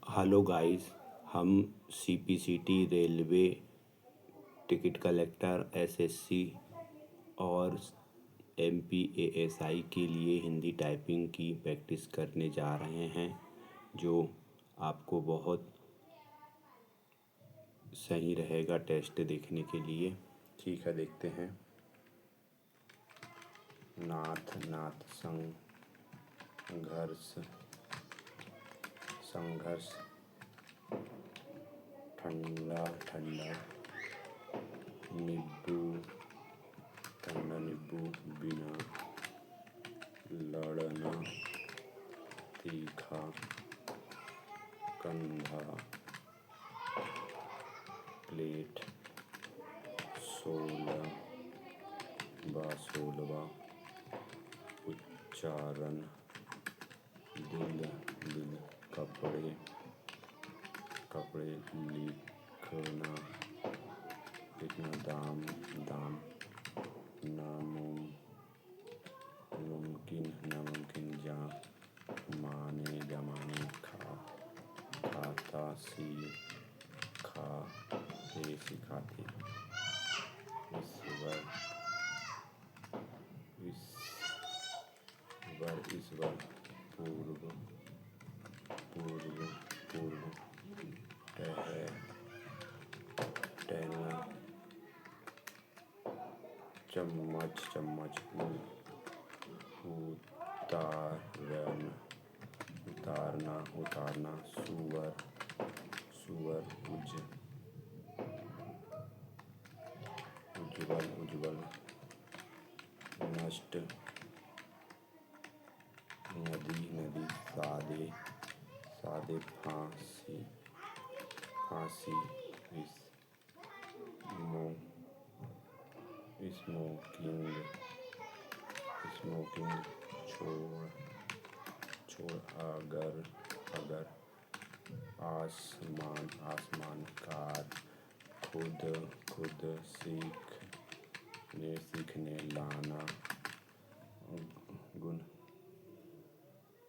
Hello guys, हम CPCT, railway, ticket collector, SSC और एमपीएएसआई के लिए हिंदी टाइपिंग की प्रैक्टिस करने जा रहे हैं, जो आपको बहुत सही रहेगा टेस्ट देखने के लिए। ठीक है, देखते हैं। नाथ नाथ संघर्ष ठंडा ठंडा नींबू बिना लड़ना तीखा कंधा प्लेट 16 उच्चारण दिल कपड़े लिखना दाम नामुमकिन जमाने खाता सिखाते ईश्वर पूर्व टहलना चम्मच उतारना सुअर उज्ज्वल नष्ट नदी सादे फांसी स्मोकिंग छोड़ अगर आसमान कार खुद सीखने लाना गुण।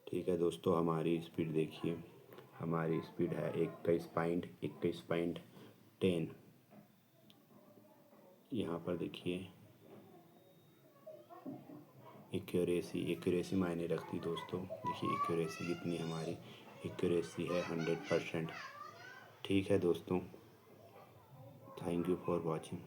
ठीक है दोस्तों, हमारी स्पीड देखिए। हमारी स्पीड है 21.10। यहाँ पर देखिए एक्यूरेसी मायने रखती दोस्तों। देखिए एक्यूरेसी कितनी, हमारी एक्यूरेसी है 100%। ठीक है दोस्तों, थैंक यू फॉर वॉचिंग।